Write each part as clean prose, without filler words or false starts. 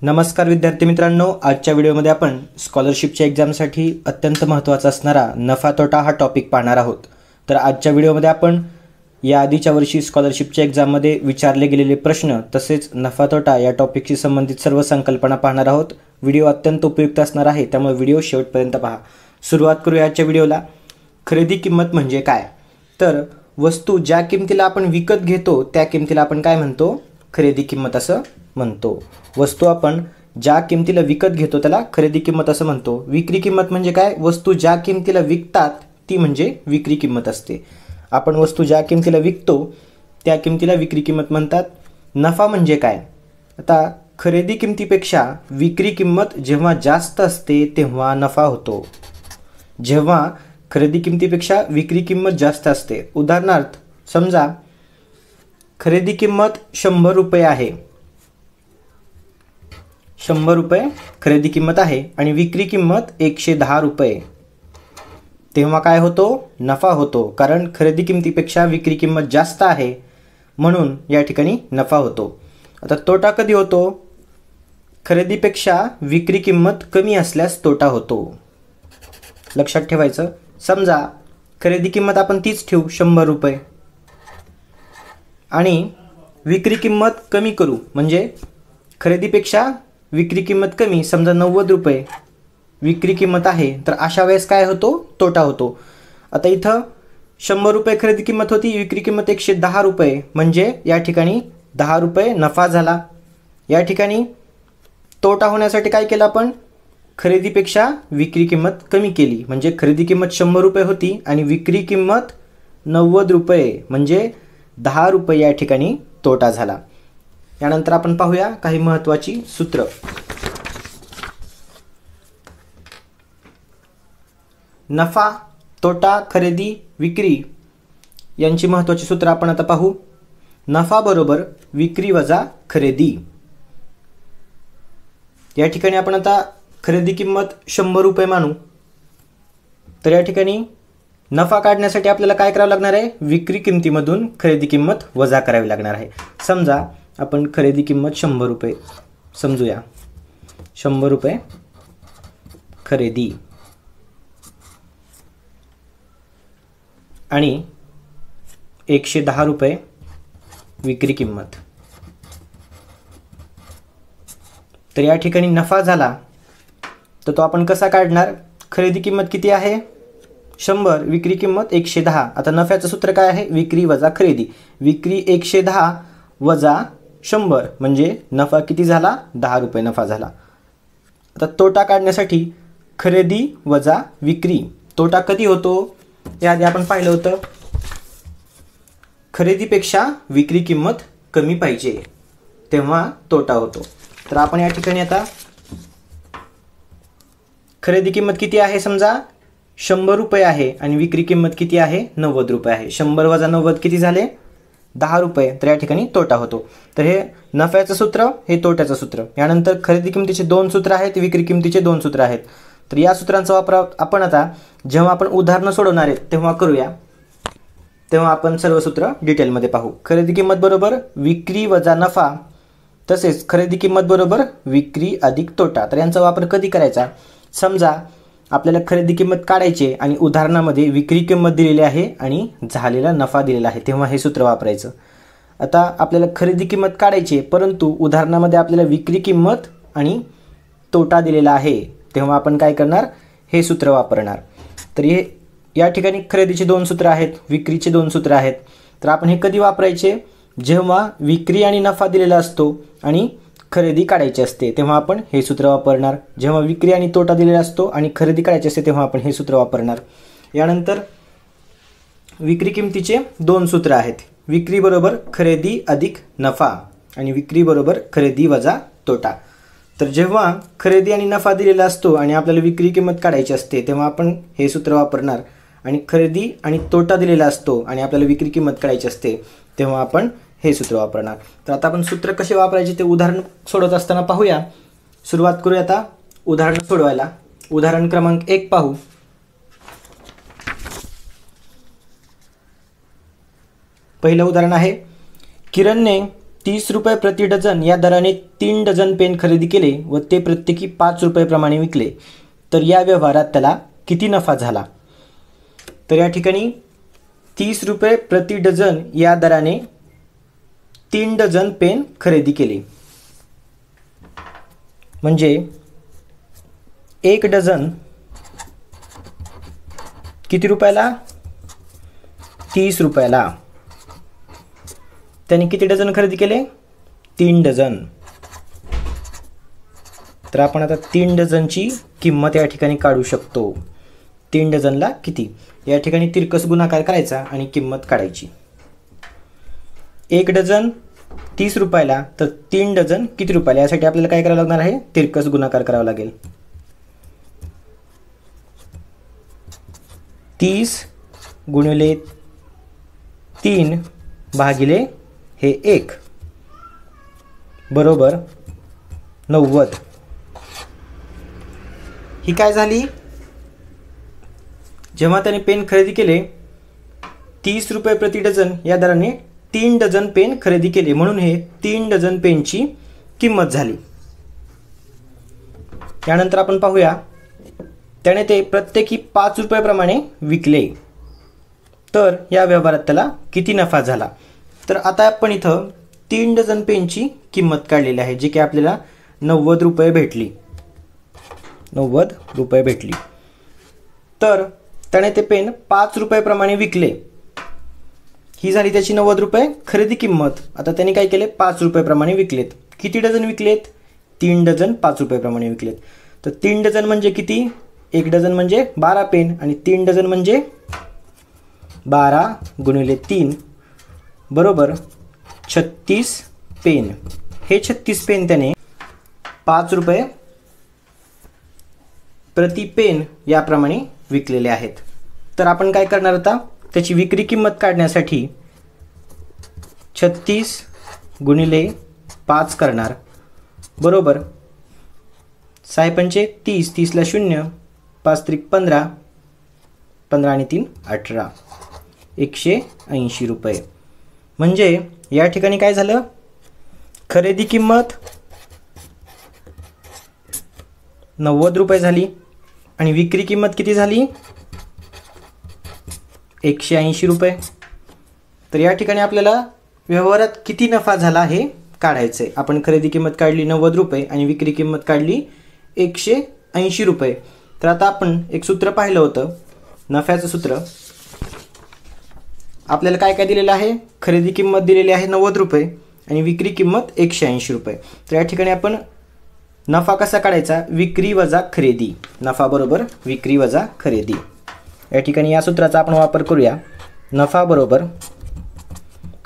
नमस्कार विद्यार्थी मित्रांनो, आजच्या व्हिडिओमध्ये आपण स्कॉलरशिपच्या एक्झामसाठी अत्यंत महत्त्वाचा असणारा नफा तोटा हा टॉपिक पाहणार आहोत। तर आजच्या व्हिडिओमध्ये आपण या आधीच्या वर्षी स्कॉलरशिपच्या एक्झाममध्ये विचारले गेलेले प्रश्न तसेच नफा तोटा या टॉपिकशी संबंधित सर्व संकल्पना पाहणार आहोत। व्हिडिओ अत्यंत उपयुक्त असणार आहे, त्यामुळे व्हिडिओ शेवटपर्यंत पहा। सुरुवात करूया आजच्या व्हिडिओला। खरेदी किंमत म्हणजे काय? तर वस्तू ज्या किमतीला आपण विकत घेतो त्या किमतीला आपण काय म्हणतो? खरेदी किंमत असं म्हणतो। वस्तू आपण ज्या किमतीला विकत घेतो त्याला खरेदी किंमत असं म्हणतो। विक्री किंमत म्हणजे काय? वस्तू ज्या किमतीला विकतात ती म्हणजे विक्री किंमत असते। आपण वस्तू ज्या किमतीला विकतो त्या किमतीला विक्री किंमत म्हणतात। नफा म्हणजे काय? आता खरेदी किमतीपेक्षा विक्री किंमत जेव्हा जास्त असते तेव्हा नफा होतो। जेव्हा खरेदी किमतीपेक्षा विक्री किंमत जास्त असते, उदाहरणार्थ समजा खरेदी किंमत 100 रुपये आहे, 100 रुपये खरेदी किंमत आहे आणि विक्री किंमत 110 रुपये, तेव्हा काय होतो? नफा होतो। कारण खरेदी किमतीपेक्षा विक्री किंमत जास्त आहे म्हणून या ठिकाणी नफा होतो। आता तोटा कधी होतो? खरेदीपेक्षा विक्री किंमत कमी असल्यास तोटा होतो। लक्षात ठेवायचं। समजा खरेदी किंमत आपण तीच ठेवू 100 रुपये आणि विक्री किंमत कमी करू, म्हणजे खरेदीपेक्षा विक्री किंमत कमी, समजा 90 रुपये विक्री किंमत आहे, तर अशा वेळेस काय होतो? तोटा होतो। आता इथं 100 रुपये खरेदी किंमत होती, विक्री किंमत 110 रुपये, म्हणजे या ठिकाणी 10 रुपये नफा झाला। या ठिकाणी तोटा होण्यासाठी काय केलं आपण? खरेदीपेक्षा विक्री किंमत कमी केली, म्हणजे खरेदी किंमत 100 रुपये होती आणि विक्री किंमत 90 रुपये, म्हणजे 10 रुपये या ठिकाणी तोटा झाला। यानंतर आपण पाहूया काही महत्त्वाची सूत्र। नफा, तोटा, खरेदी, विक्री यांची महत्त्वाची सूत्र आपण आता पाहू। नफा बरोबर विक्री वजा खरेदी। या ठिकाणी आपण आता खरेदी किंमत 100 रुपये मानू, तर या ठिकाणी नफा काढण्यासाठी आपल्याला काय करावं लागणार आहे? विक्री किमतीमधून खरेदी किंमत वजा करावी लागणार आहे। समजा आपण खरेदी किंमत 100 रुपये समजूया, 100 रुपये खरेदी आणि 110 रुपये विक्री किंमत, तर या ठिकाणी नफा झाला तर तो आपण कसा काढणार? खरेदी किंमत किती आहे? 100, विक्री किंमत 110। आता नफ्याचं सूत्र काय आहे? विक्री वजा खरेदी। विक्री 110 वजा 100 म्हणजे नफा किती झाला? 10 रुपये नफा झाला। आता तोटा काढण्यासाठी खरेदी वजा विक्री। तोटा कधी होतो? याआधी आपण पाहिलं होतं, खरेदीपेक्षा विक्री किंमत कमी पाहिजे तेव्हा तोटा होतो। तर आपण या ठिकाणी आता खरेदी किंमत किती आहे? समजा 100 रुपये आहे आणि विक्री किंमत किती आहे? 90 रुपये आहे। 100 वजा 90 किती झाले? 10 रुपये, तर या ठिकाणी तोटा होतो। तर हे नफ्याचं सूत्र, हे तोट्याचं सूत्र। यानंतर खरेदी किमतीचे 2 सूत्र आहेत, विक्री किमतीचे 2 सूत्र आहेत। तर या सूत्रांचा वापर आपण आता जेव्हा आपण उदाहरणं सोडवणार आहेत तेव्हा करूया, तेव्हा आपण सर्व सूत्र डिटेलमध्ये पाहू। खरेदी किंमत बरोबर विक्री वजा नफा, तसेच खरेदी किंमत बरोबर विक्री अधिक तोटा। तर यांचा वापर कधी करायचा? समजा आपल्याला खरेदी किंमत काढायची आणि उदाहरणामध्ये विक्री किंमत दिलेली आहे आणि झालेला नफा दिलेला आहे, तेव्हा हे सूत्र वापरायचं। आता आपल्याला खरेदी किंमत काढायची परंतु उदाहरणामध्ये आपल्याला विक्री किंमत आणि तोटा दिलेला आहे, तेव्हा आपण काय करणार? हे सूत्र वापरणार। तर हे या ठिकाणी खरेदीचे 2 सूत्र आहेत, विक्रीचे 2 सूत्र आहेत। तर आपण हे कधी वापरायचे? जेव्हा विक्री आणि नफा दिलेला असतो आणि खरेदी काढायची असते तेव्हा आपण हे सूत्र वापरणार। जेव्हा विक्री आणि तोटा दिलेला असतो आणि खरेदी काढायची असते तेव्हा आपण हे सूत्र वापरणार। यानंतर विक्री किमतीचे 2 सूत्र आहेत, विक्री बरोबर खरेदी अधिक नफा आणि विक्री बरोबर खरेदी वजा तोटा। तर जेव्हा खरेदी आणि नफा दिलेला असतो आणि आपल्याला विक्री किंमत काढायची असते तेव्हा आपण हे सूत्र वापरणार, आणि खरेदी आणि तोटा दिलेला असतो आणि आपल्याला विक्री किंमत काढायची असते तेव्हा आपण हे सूत्र वापरणार। तर आता आपण सूत्र कसे वापरायचे ते उदाहरण सोडवत असताना पाहूया। सुरुवात करूया आता उदाहरण सोडवायला। उदाहरण क्रमांक 1 पाहू। पहिलं उदाहरण आहे, किरणने 30 रुपये प्रति डझन या दराने 3 डझन पेन खरेदी केले व ते प्रत्येकी 5 रुपये विकले, तर या व्यवहारात त्याला किती नफा झाला? तर या ठिकाणी 30 रुपये प्रति डझन या दराने 3 डझन पेन खरेदी केले, म्हणजे 1 डझन किती रुपयाला? 30 रुपयाला. त्याने किती डझन खरेदी केले? 3 डझन. तर आपण आता 3 डझनची किंमत या ठिकाणी काढू शकतो. 3 डझनला किती? या ठिकाणी तिरकस गुणाकार करायचा आणि किंमत काढायची. 1 डझन 30 रुपयाला, तर 3 डझन किती रुपयाला? यासाठी आपल्याला काय करावं लागणार आहे? तिरकस गुणाकार करावा लागेल. 30 गुणिले 3 भागिले हे 1 बरोबर 90. ही काय झाली? जेव्हा त्याने पेन खरेदी केले 30 रुपये प्रति डझन या दराने 3 डझन पेन खरेदी केले, म्हणून हे 3 डझन पेनची किंमत झाली. त्यानंतर आपण पाहूया, त्याने ते प्रत्येकी 5 रुपयाप्रमाणे विकले, तर या व्यवहारात त्याला किती नफा झाला? तर आता आपण इथं 3 डझन पेनची किंमत काढलेली आहे, जी की आपल्याला 90 रुपये भेटली. 90 रुपये भेटली. तर त्याने ते पेन 5 रुपयाप्रमाणे विकले. ही झाली त्याची 90 रुपये खरेदी किंमत. आता त्याने काय केले? 5 रुपयाप्रमाणे विकलेत. किती डझन विकलेत? 3 डझन 5 रुपयाप्रमाणे विकलेत. तर 3 डझन म्हणजे किती? 1 डझन म्हणजे 12 पेन आणि 3 डझन म्हणजे 12 गुणिले 3 बरोबर 36 पेन. हे 36 पेन त्याने 5 रुपये प्रति पेन याप्रमाणे विकलेले आहेत. तर आपण काय करणार आता? त्याची विक्री किंमत काढण्यासाठी 36 गुणिले 5 करणार बरोबर 6 पंचे 30, 30ला 0, 5 त्रिक 15, 15 आणि 3 18, 180 रुपये. म्हणजे या ठिकाणी काय झालं? खरेदी किंमत 90 रुपये झाली आणि विक्री किंमत किती झाली? 180 रुपये. तर या ठिकाणी आपल्याला व्यवहारात किती नफा झाला हे काढायचं आहे. आपण खरेदी किंमत काढली 90 रुपये आणि विक्री किंमत काढली 180 रुपये. तर आता आपण एक सूत्र पाहिलं होतं, नफ्याचं सूत्र. आपल्याला काय काय दिलेलं आहे? खरेदी किंमत दिलेली आहे 90 रुपये आणि विक्री किंमत 180 रुपये. तर या ठिकाणी आपण नफा कसा काढायचा? विक्री वजा खरेदी. नफा बरोबर विक्री वजा खरेदी. या ठिकाणी या सूत्राचा आपण वापर करूया. नफा बरोबर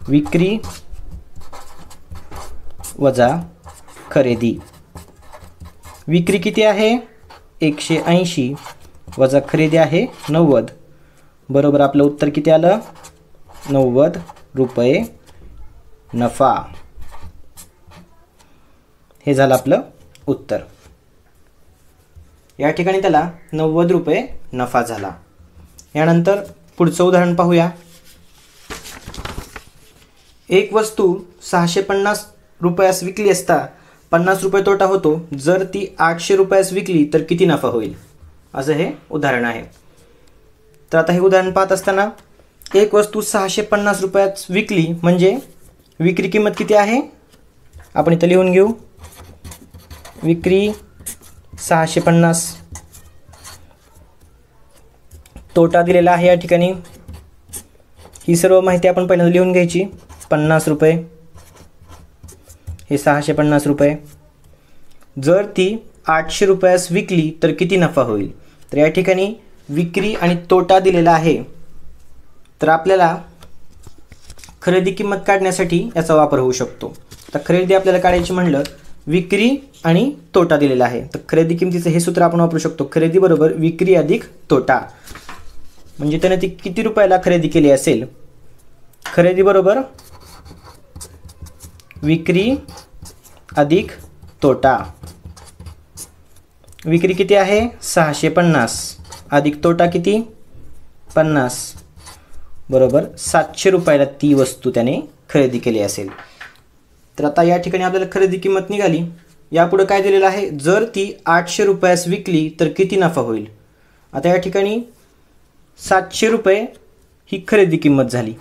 विक्री वजा खरेदी. विक्री किती आहे? 180 वजा खरेदी आहे 90 बरोबर आपलं उत्तर किती आलं? 90 रुपये नफा. हे झालं आपलं उत्तर. या ठिकाणी त्याला 90 रुपये नफा झाला. यानंतर पुढचं उदाहरण पाहूया. एक वस्तू 650 रुपयास विकली असता 50 रुपये तोटा होतो. जर ती 800 रुपयास विकली तर किती नफा होईल? असं हे उदाहरण आहे. तर आता हे उदाहरण पाहत असताना एक वस्तू 650 रुपयात विकली म्हणजे विक्री किंमत किती आहे? आपण इथं लिहून घेऊ. विक्री 650, तोटा दिलेला आहे या ठिकाणी. ही सर्व माहिती आपण पहिल्यांदा लिहून घ्यायची. 50 रुपये, हे 650 रुपये. जर ती 800 रुपयास विकली तर किती नफा होईल? तर या ठिकाणी विक्री आणि तोटा दिलेला आहे. तर आपल्याला खरेदी किंमत काढण्यासाठी याचा वापर होऊ शकतो. तर खरेदी आपल्याला काढायची म्हणलं, विक्री आणि तोटा दिलेला आहे. तर खरेदी किमतीचं हे सूत्र आपण वापरू शकतो. खरेदी बरोबर विक्री अधिक तोटा. म्हणजे त्याने ती किती रुपयाला खरेदी केली असेल? खरेदी बरोबर विक्री अधिक तोटा. विक्री किती आहे? 650 अधिक तोटा किती? 50 बरोबर 700 रुपयाला ती वस्तू त्याने खरेदी केली असेल. तर आता या ठिकाणी आपल्याला खरेदी किंमत निघाली. यापुढे काय दिलेलं आहे, जर ती 800 रुपयास विकली तर किती नफा होईल. आता या ठिकाणी 700 रुपये ही खरेदी किंमत झाली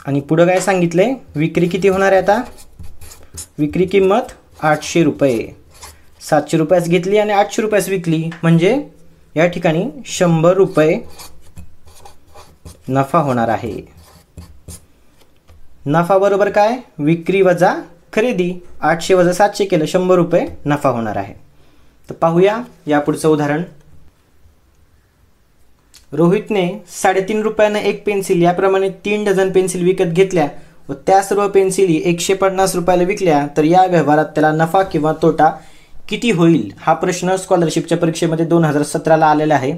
आणि पुढे काय सांगितलंय, विक्री किती होणार आहे. आता विक्री किंमत 800 रुपये. 700 रुपयास घेतली आणि 800 रुपयास विकली, म्हणजे या ठिकाणी 100 रुपये नफा होणार आहे. नफा बरोबर काय, विक्री वजा खरेदी. 800 वजा 700 केलं, 100 रुपये नफा होणार आहे. तर पाहूया यापुढचं उदाहरण. रोहितने 3.5 रुपयानं एक पेन्सिल याप्रमाणे 3 डझन पेन्सिल विकत घेतल्या व त्या सर्व पेन्सिली 150 रुपयाला विकल्या, तर या व्यवहारात त्याला नफा किंवा तोटा किती होईल. हा प्रश्न स्कॉलरशिपच्या परीक्षेमध्ये 2017ला आलेला आहे.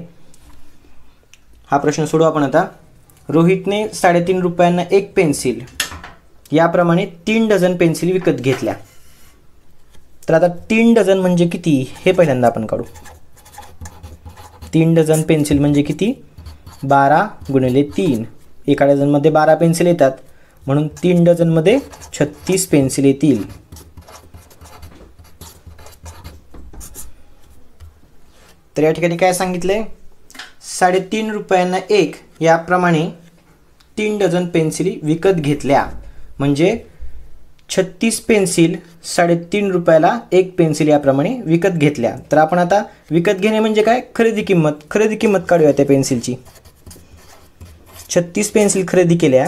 हा प्रश्न सोडू आपण आता. रोहितने 3.5 रुपयांना एक पेन्सिल याप्रमाणे 3 डझन पेन्सिल विकत घेतल्या. तर आता 3 डझन म्हणजे किती हे पहिल्यांदा आपण काढू. 3 डझन पेन्सिल म्हणजे किती, 12 गुणिले 3. एका डझनमध्ये 12 पेन्सिल येतात, म्हणून 3 डझनमध्ये 36 पेन्सिल येतील. तर या ठिकाणी काय सांगितलंय, 3.5 रुपयांना एक याप्रमाणे 3 डझन पेन्सिली विकत घेतल्या, म्हणजे 36 पेन्सिल 3.5 रुपयाला एक पेन्सिल याप्रमाणे विकत घेतल्या. तर आपण आता विकत घेणे म्हणजे काय, खरेदी किंमत काढूया त्या पेन्सिलची. 36 पेन्सिल खरेदी केल्या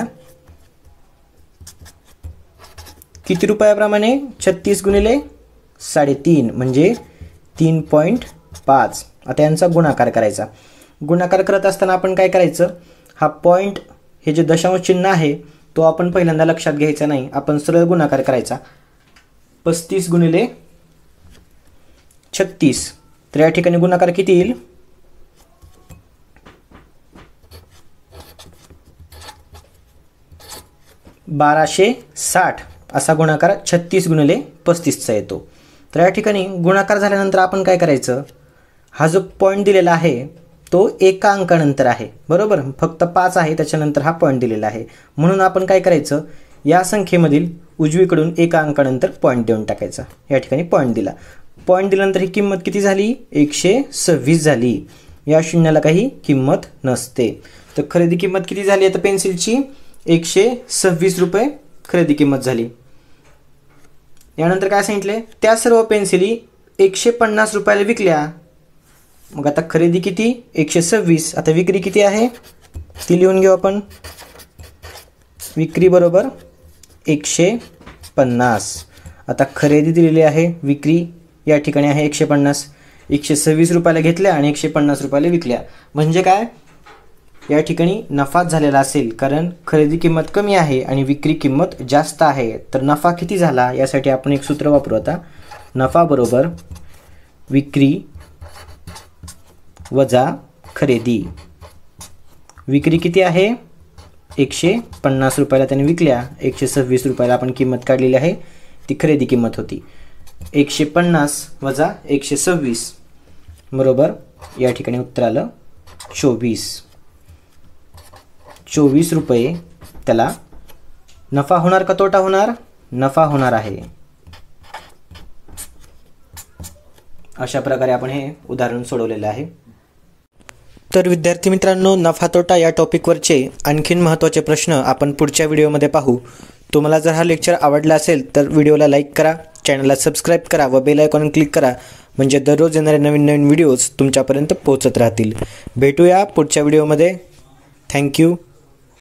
किती रुपयाप्रमाणे, 36 गुणिले 3.5 म्हणजे 3.5. आता यांचा गुणाकार करायचा. गुणाकार करत असताना आपण काय करायचं, हा पॉईंट हे जे दशांश चिन्ह आहे तो आपण पहिल्यांदा लक्षात घ्यायचा नाही, आपण सरळ गुणाकार करायचा. 35 गुणिले 36. तर या ठिकाणी गुणाकार किती येईल, 1260 असा गुणाकार 36 गुणिले 35चा येतो. तर या ठिकाणी गुणाकार झाल्यानंतर आपण काय करायचं, हा जो पॉईंट दिलेला आहे तो एका अंकानंतर आहे, बरोबर. फक्त 5 आहे, त्याच्यानंतर हा पॉईंट दिलेला आहे, म्हणून आपण काय करायचं, या संख्येमधील उजवीकडून एका अंकानंतर पॉईंट देऊन टाकायचा. या ठिकाणी पॉईंट दिला. पॉईंट दिल्यानंतर ही किंमत किती झाली, 126 झाली. या शून्याला काही किंमत नसते. तर खरेदी किंमत किती झाली आता पेन्सिलची, 126 रुपये खरेदी किंमत झाली. यानंतर काय सांगितले, त्या सर्व पेन्सिली 150 रुपयाला विकल्या. मग आता खरेदी किती, 126. आता विक्री किती आहे ती लिहून घेऊ आपण. विक्री बरोबर 150. आता खरेदी दिलेली आहे, विक्री या ठिकाणी आहे 150. 126 रुपयाला घेतल्या आणि 150 रुपयाला विकल्या, म्हणजे काय, या ठिकाणी नफाच झालेला असेल, कारण खरेदी किंमत कमी आहे आणि विक्री किंमत जास्त आहे. तर नफा किती झाला यासाठी आपण एक सूत्र वापरू. आता नफा बरोबर विक्री वजा खरेदी. विक्री किती आहे, 150 रुपयाला त्याने विकल्या, 126 रुपयाला आपण किंमत काढलेली आहे, ती खरेदी किंमत होती. 150 वजा 126 बरोबर या ठिकाणी उत्तर आलं 24. 24 रुपये त्याला नफा होणार का तोटा होणार, नफा होणार आहे. अशा प्रकारे आपण हे उदाहरण सोडवलेलं आहे. तर विद्यार्थी मित्रांनो, नफा तोटा या टॉपिकवरचे आणखीन महत्त्वाचे प्रश्न आपण पुढच्या व्हिडिओमध्ये पाहू. तुम्हाला जर हा लेक्चर आवडला असेल तर व्हिडिओला लाईक करा, चॅनलला सबस्क्राईब करा व बेल आयकॉन क्लिक करा, म्हणजे दररोज येणारे नवीन नवीन व्हिडिओज तुमच्यापर्यंत पोहोचत राहतील. भेटूया पुढच्या व्हिडिओमध्ये. थँक्यू.